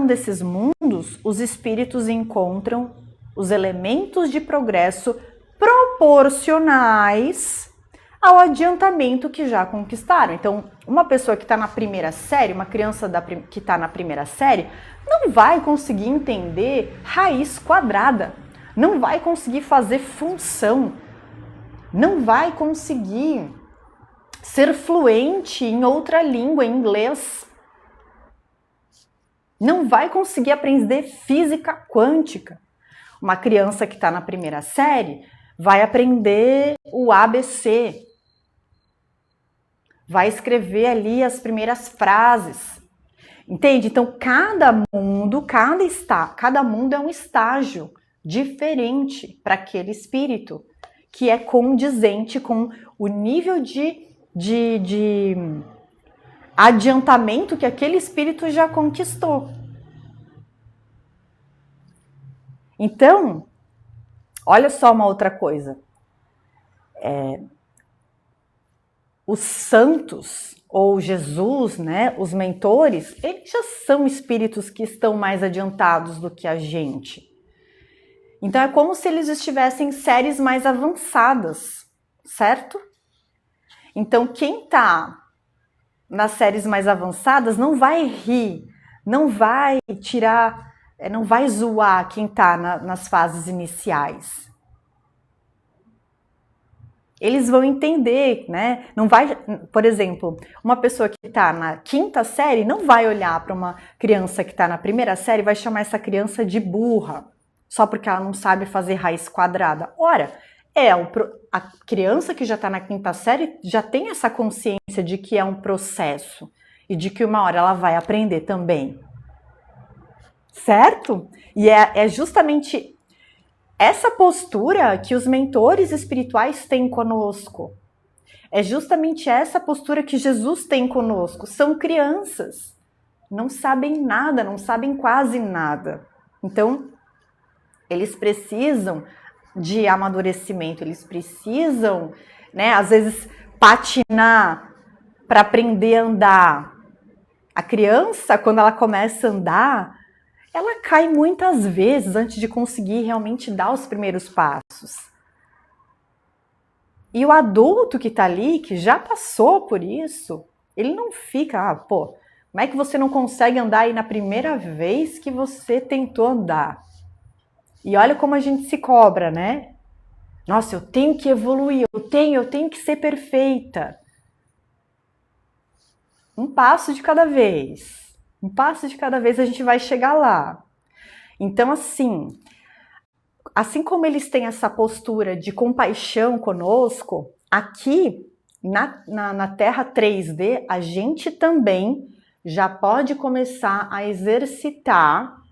desses mundos, os espíritos encontram os elementos de progresso proporcionais ao adiantamento que já conquistaram. Então, uma pessoa que está na primeira série, uma criança que está na primeira série, não vai conseguir entender raiz quadrada, não vai conseguir fazer função, não vai conseguir ser fluente em outra língua, em inglês. Não vai conseguir aprender física quântica. Uma criança que está na primeira série vai aprender o ABC, vai escrever ali as primeiras frases. Entende? Então, cada mundo é um estágio diferente para aquele espírito, que é condizente com o nível de adiantamento que aquele espírito já conquistou. Então, olha só uma outra coisa. Os santos, ou Jesus, né, os mentores, eles já são espíritos que estão mais adiantados do que a gente. Então, é como se eles estivessem em séries mais avançadas, certo? Então, quem está nas séries mais avançadas não vai rir, não vai tirar, não vai zoar quem está nas fases iniciais. Eles vão entender, né? Não vai, por exemplo, uma pessoa que está na quinta série não vai olhar para uma criança que está na primeira série e vai chamar essa criança de burra, só porque ela não sabe fazer raiz quadrada. Ora, a criança que já está na quinta série já tem essa consciência de que é um processo e de que uma hora ela vai aprender também. Certo? E é justamente essa postura que os mentores espirituais têm conosco. É justamente essa postura que Jesus tem conosco. São crianças. Não sabem nada, não sabem quase nada. Então, eles precisam de amadurecimento, eles precisam, né, às vezes, patinar para aprender a andar. A criança, quando ela começa a andar, ela cai muitas vezes antes de conseguir realmente dar os primeiros passos. E o adulto que está ali, que já passou por isso, ele não fica, como é que você não consegue andar aí na primeira vez que você tentou andar? E olha como a gente se cobra, né? Nossa, eu tenho que evoluir, eu tenho que ser perfeita. Um passo de cada vez. Um passo de cada vez a gente vai chegar lá. Então, assim como eles têm essa postura de compaixão conosco, aqui na Terra 3D, a gente também já pode começar a exercitar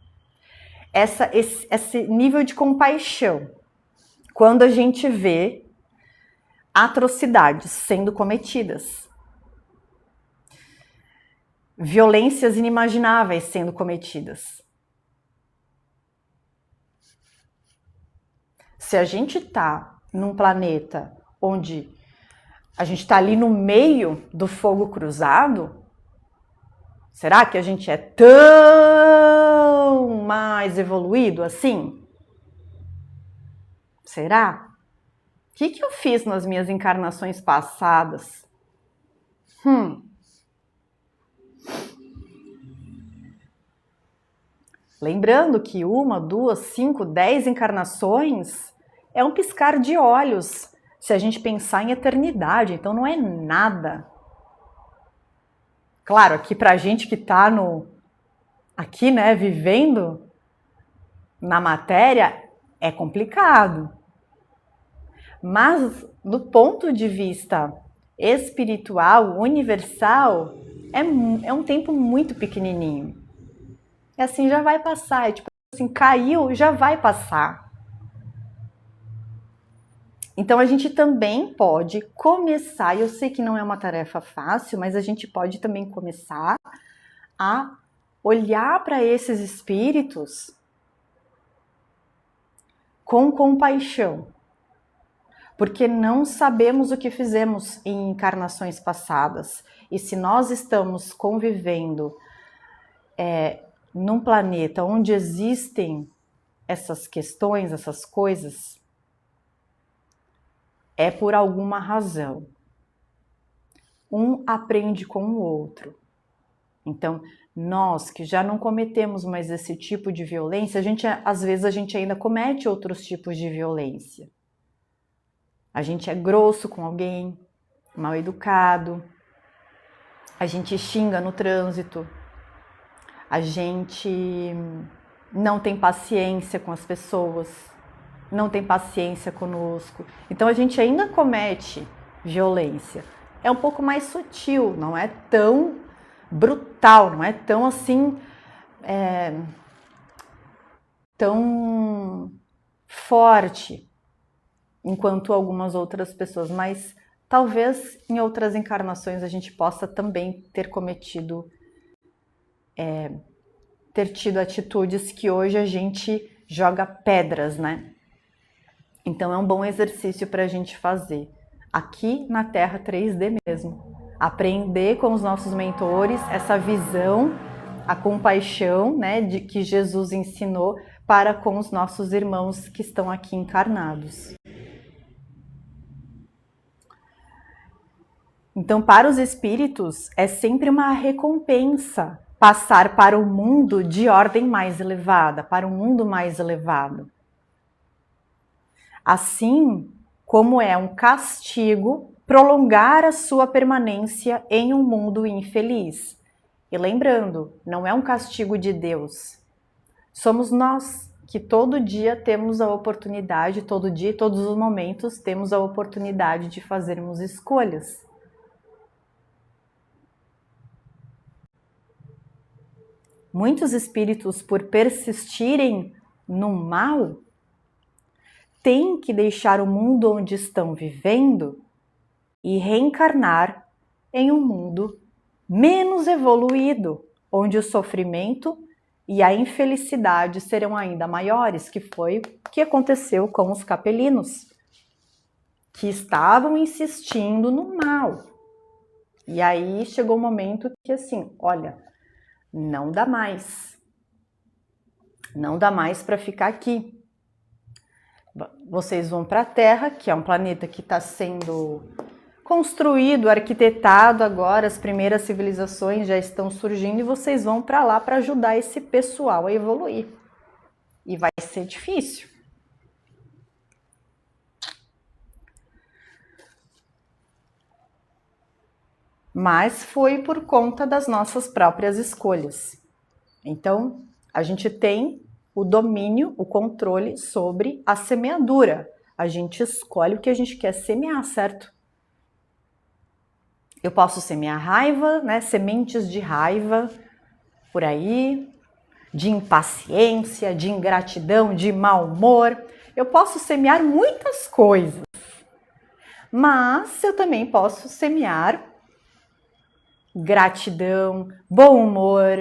esse nível de compaixão. Quando a gente vê atrocidades sendo cometidas, violências inimagináveis sendo cometidas. Se a gente está num planeta onde a gente está ali no meio do fogo cruzado, será que a gente é tão mais evoluído assim? Será? O que eu fiz nas minhas encarnações passadas Lembrando que 1, 2, 5, 10 encarnações é um piscar de olhos, se a gente pensar em eternidade, então não é nada. Claro, aqui pra gente que tá aqui, né, vivendo na matéria, é complicado. Mas do ponto de vista espiritual, universal, é um tempo muito pequenininho. E assim, já vai passar. Tipo assim, caiu, já vai passar. Então a gente também pode começar, eu sei que não é uma tarefa fácil, mas a gente pode também começar a olhar para esses espíritos com compaixão. Porque não sabemos o que fizemos em encarnações passadas. E se nós estamos convivendo num planeta onde existem essas questões, essas coisas, é por alguma razão. Um aprende com o outro. Então, nós que já não cometemos mais esse tipo de violência, às vezes a gente ainda comete outros tipos de violência. A gente é grosso com alguém, mal educado, a gente xinga no trânsito, a gente não tem paciência com as pessoas, não tem paciência conosco. Então a gente ainda comete violência. É um pouco mais sutil, não é tão brutal, não é tão assim, tão forte enquanto algumas outras pessoas, mas talvez em outras encarnações a gente possa também ter tido atitudes que hoje a gente joga pedras, né? Então é um bom exercício para a gente fazer aqui na Terra 3D mesmo. Aprender com os nossos mentores essa visão, a compaixão, né, de que Jesus ensinou para com os nossos irmãos que estão aqui encarnados. Então, para os espíritos, é sempre uma recompensa passar para o mundo de ordem mais elevada, para um mundo mais elevado. Assim como é um castigo prolongar a sua permanência em um mundo infeliz. E lembrando, não é um castigo de Deus. Somos nós que todo dia temos a oportunidade, todo dia e todos os momentos temos a oportunidade de fazermos escolhas. Muitos espíritos, por persistirem no mal, têm que deixar o mundo onde estão vivendo e reencarnar em um mundo menos evoluído, onde o sofrimento e a infelicidade serão ainda maiores, que foi o que aconteceu com os capelinos, que estavam insistindo no mal. E aí chegou um momento que assim, olha, não dá mais. Não dá mais para ficar aqui. Vocês vão para a Terra, que é um planeta que está sendo construído, arquitetado agora, as primeiras civilizações já estão surgindo e vocês vão para lá para ajudar esse pessoal a evoluir. E vai ser difícil. Mas foi por conta das nossas próprias escolhas. Então, a gente tem o domínio, o controle sobre a semeadura. A gente escolhe o que a gente quer semear, certo? Eu posso semear raiva, né? Sementes de raiva por aí, de impaciência, de ingratidão, de mau humor. Eu posso semear muitas coisas, mas eu também posso semear gratidão, bom humor,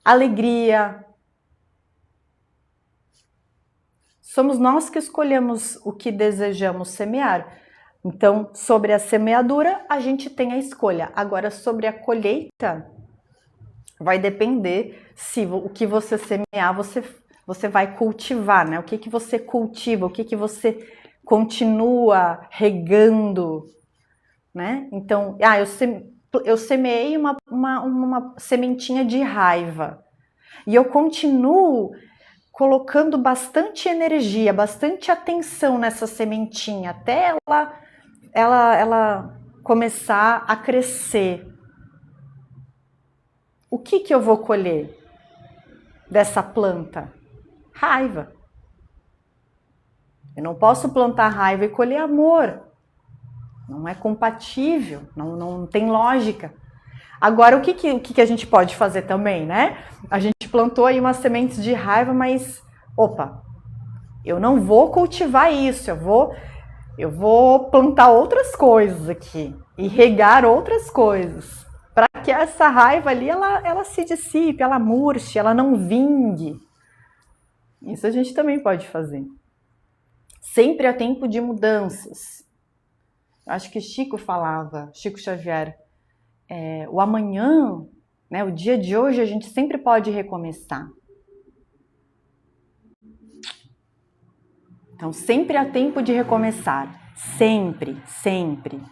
alegria. Somos nós que escolhemos o que desejamos semear. Então, sobre a semeadura, a gente tem a escolha. Agora, sobre a colheita, vai depender se o que você semear, você vai cultivar, né? O que você cultiva, o que você continua regando né? Então, eu semeei uma sementinha de raiva e eu continuo colocando bastante energia, bastante atenção nessa sementinha até ela começar a crescer. O que eu vou colher dessa planta? Raiva. Eu não posso plantar raiva e colher amor. Não é compatível, não tem lógica. Agora, o que a gente pode fazer também, né? A gente plantou aí umas sementes de raiva, mas, opa, eu não vou cultivar isso, eu vou plantar outras coisas aqui e regar outras coisas, para que essa raiva ali, ela se dissipe, ela murche, ela não vingue. Isso a gente também pode fazer. Sempre há tempo de mudanças. Acho que Chico Xavier, o amanhã, né, o dia de hoje, a gente sempre pode recomeçar. Então, sempre há tempo de recomeçar. Sempre, sempre.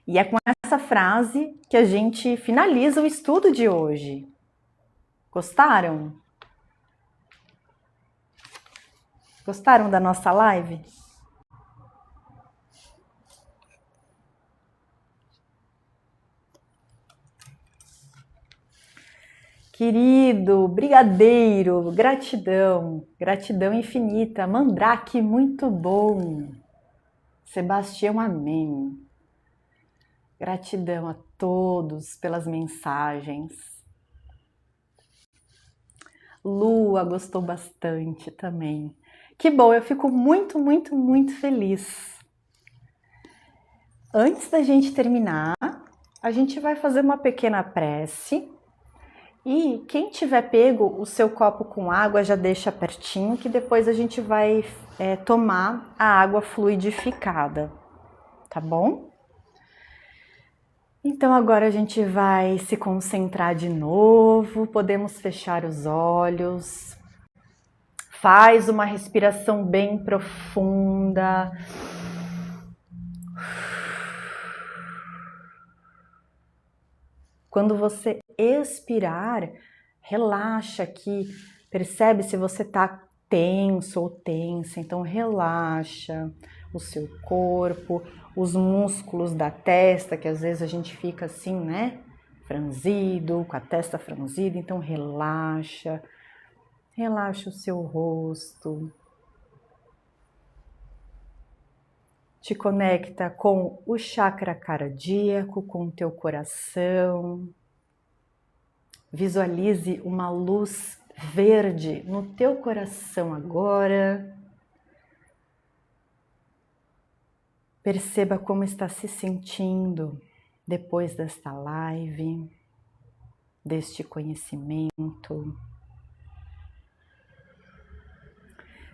E é com essa frase que a gente finaliza o estudo de hoje. Gostaram? Gostaram da nossa live? Querido, brigadeiro, gratidão, gratidão infinita. Mandrake, muito bom. Sebastião, amém. Gratidão a todos pelas mensagens. Lua gostou bastante também. Que bom, eu fico muito, muito, muito feliz. Antes da gente terminar, a gente vai fazer uma pequena prece. E quem tiver pego o seu copo com água já deixa pertinho, que depois a gente vai tomar a água fluidificada, tá bom? Então agora a gente vai se concentrar de novo, podemos fechar os olhos. Faz uma respiração bem profunda. Quando você expirar, relaxa aqui, percebe se você está tenso ou tensa, então relaxa o seu corpo, os músculos da testa, que às vezes a gente fica assim, né, franzido, com a testa franzida, então relaxa, relaxa o seu rosto, te conecta com o chakra cardíaco, com o teu coração. Visualize uma luz verde no teu coração agora. Perceba como está se sentindo depois desta live, deste conhecimento.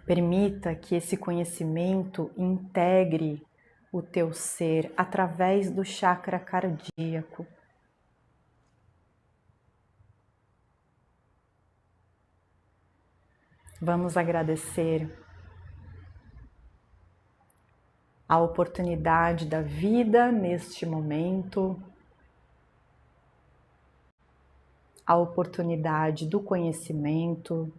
Permita que esse conhecimento integre o teu ser através do chakra cardíaco. Vamos agradecer a oportunidade da vida neste momento, a oportunidade do conhecimento.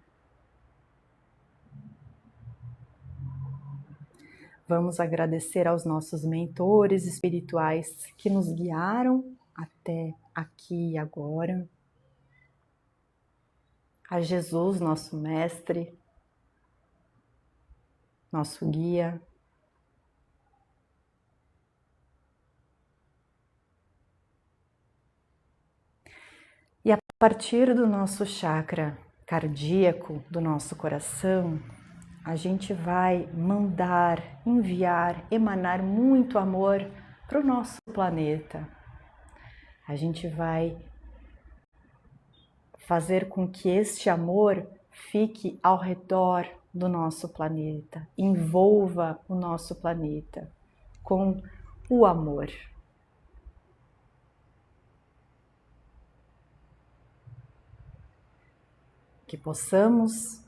Vamos agradecer aos nossos mentores espirituais que nos guiaram até aqui e agora. A Jesus, nosso mestre, nosso guia. E a partir do nosso chakra cardíaco, do nosso coração, a gente vai mandar, enviar, emanar muito amor para o nosso planeta. A gente vai fazer com que este amor fique ao redor do nosso planeta, envolva o nosso planeta com o amor. Que possamos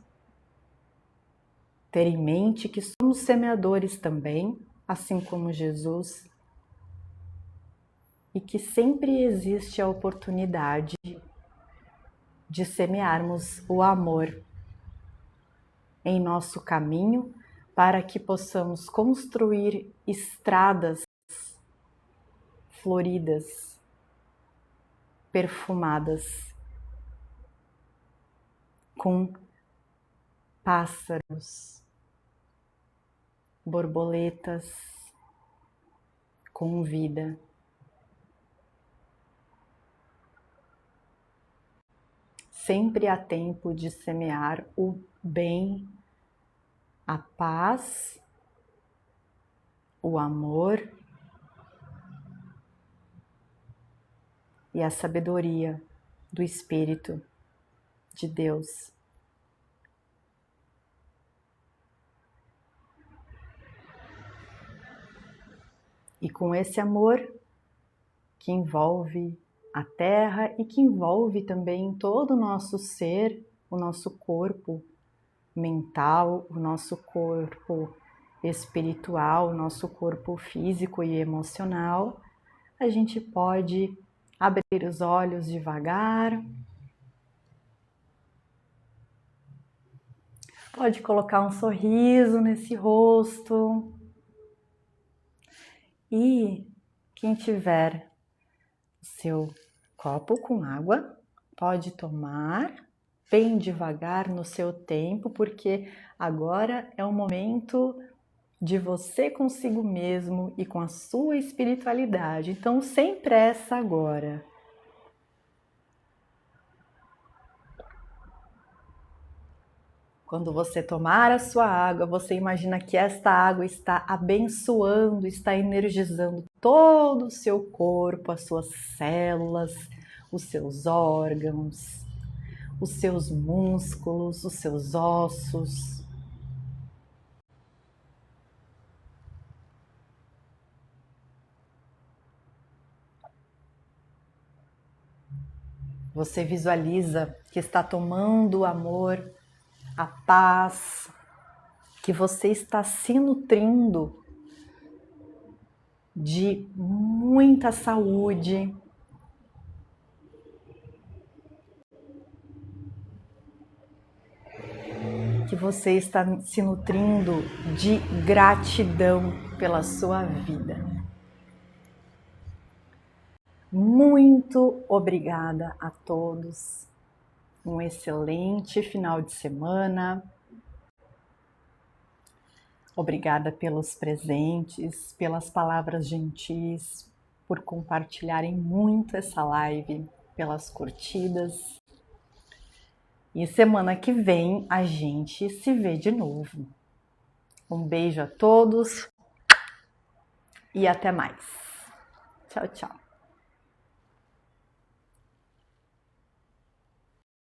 ter em mente que somos semeadores também assim como Jesus, e que sempre existe a oportunidade de semearmos o amor em nosso caminho para que possamos construir estradas floridas, perfumadas, com pássaros, borboletas, com vida. Sempre há tempo de semear o bem, a paz, o amor e a sabedoria do Espírito de Deus. E com esse amor que envolve a terra e que envolve também todo o nosso ser, o nosso corpo mental, o nosso corpo espiritual, o nosso corpo físico e emocional, a gente pode abrir os olhos devagar, pode colocar um sorriso nesse rosto e quem tiver o seu copo com água pode tomar bem devagar no seu tempo, porque agora é o momento de você consigo mesmo e com a sua espiritualidade. Então, sem pressa agora. Quando você tomar a sua água, você imagina que esta água está abençoando, está energizando todo o seu corpo, as suas células, os seus órgãos, os seus músculos, os seus ossos. Você visualiza que está tomando o amor, a paz, que você está se nutrindo de muita saúde, que você está se nutrindo de gratidão pela sua vida. Muito obrigada a todos. Um excelente final de semana. Obrigada pelos presentes, pelas palavras gentis, por compartilharem muito essa live, pelas curtidas. E semana que vem a gente se vê de novo. Um beijo a todos e até mais. Tchau, tchau.